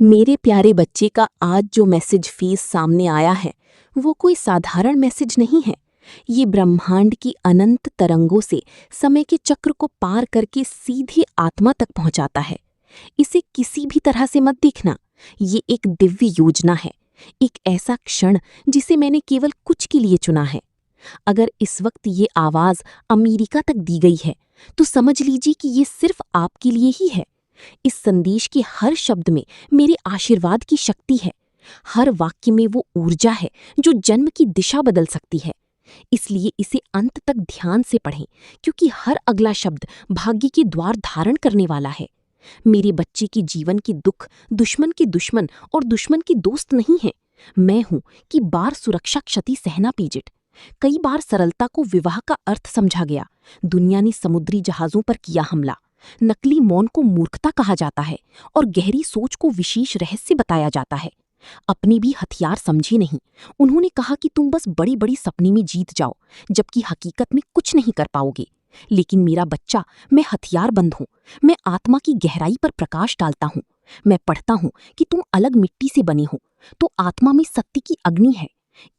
मेरे प्यारे बच्चे का आज जो मैसेज फीस सामने आया है वो कोई साधारण मैसेज नहीं है। ये ब्रह्मांड की अनंत तरंगों से समय के चक्र को पार करके सीधे आत्मा तक पहुंचाता है। इसे किसी भी तरह से मत देखना। ये एक दिव्य योजना है, एक ऐसा क्षण जिसे मैंने केवल कुछ के लिए चुना है। अगर इस वक्त ये आवाज अमेरिका तक दी गई है तो समझ लीजिए कि ये सिर्फ आपके लिए ही है। इस संदेश के हर शब्द में मेरे आशीर्वाद की शक्ति है। हर वाक्य में वो ऊर्जा है जो जन्म की दिशा बदल सकती है। इसलिए इसे अंत तक ध्यान से पढ़ें, क्योंकि हर अगला शब्द भाग्य के द्वार धारण करने वाला है। मेरे बच्चे के जीवन के दुख दुश्मन के दुश्मन और दुश्मन के दोस्त नहीं हैं। मैं हूं कि बार सुरक्षा क्षति सहना पीजिट। कई बार सरलता को विवाह का अर्थ समझा गया। दुनिया ने समुद्री जहाजों पर किया हमला। नकली मौन को मूर्खता कहा जाता है और गहरी सोच को विशेष रहस्य बताया जाता है। अपने भी हथियार समझे नहीं। उन्होंने कहा कि तुम बस बड़ी बड़ी सपने में जीत जाओ, जबकि हकीकत में कुछ नहीं कर पाओगे। लेकिन मेरा बच्चा, मैं हथियार बंद हूँ। मैं आत्मा की गहराई पर प्रकाश डालता हूँ। मैं पढ़ता हूँ कि तुम अलग मिट्टी से बने हो, तो आत्मा में सत्य की अग्नि है।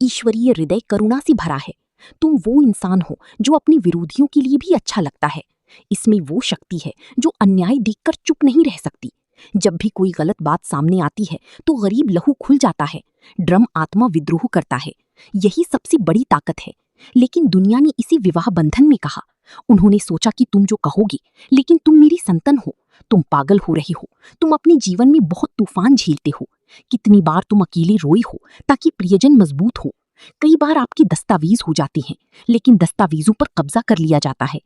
ईश्वरीय हृदय करुणा से भरा है। तुम वो इंसान हो जो अपने विरोधियों के लिए भी अच्छा लगता है। इसमें वो शक्ति है जो अन्याय देखकर चुप नहीं रह सकती। जब भी कोई गलत बात सामने आती है तो गरीब लहू खुल जाता है, ड्रम आत्मा विद्रोह करता है। यही सबसे बड़ी ताकत है। लेकिन दुनिया ने इसे विवाह बंधन में कहा। उन्होंने सोचा कि तुम जो कहोगे, लेकिन तुम मेरी संतान हो। तुम पागल हो रहे हो। तुम अपने जीवन में बहुत तूफान झेलते हो। कितनी बार तुम अकेले रोए हो ताकि प्रियजन मजबूत हो। कई बार आपकी दस्तावेज हो जाते हैं, लेकिन दस्तावेजों पर कब्जा कर लिया जाता है।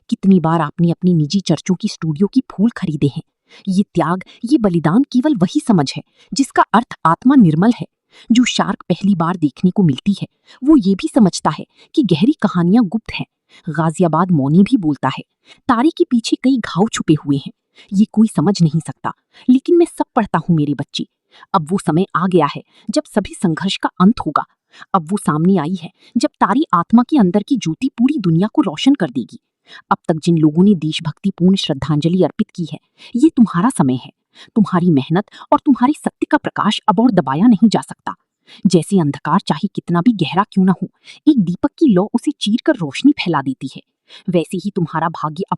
कितनी बार आपने अपनी निजी चर्चों की स्टूडियो की फूल खरीदे हैं। ये त्याग, ये बलिदान केवल वही समझ है जिसका अर्थ आत्मा निर्मल है। जो शार्क पहली बार देखने को मिलती है, वो ये भी समझता है कि गहरी कहानियां गुप्त हैं। गाजियाबाद मौनी भी बोलता है, तारे के पीछे कई घाव छुपे हुए हैं। ये कोई समझ नहीं सकता, लेकिन मैं सब पढ़ता हूँ मेरे बच्चे। अब वो समय आ गया है जब सभी संघर्ष का अंत होगा। अब वो सामने आई है जब तारी आत्मा के अंदर की ज्योति पूरी दुनिया को रोशन कर देगी। अब तक जिन लोगों ने देशभक्तिपूर्ण श्रद्धांजलि अर्पित की है, ये तुम्हारा समय है। तुम्हारी मेहनत और तुम्हारे सत्य का प्रकाश अब और दबाया नहीं जा सकता। जैसे अंधकार चाहे कितना भी गहरा क्यों ना हो, एक दीपक की लौ उसे चीर कर रोशनी फैला देती है, वैसे ही तुम्हारा भाग्य अब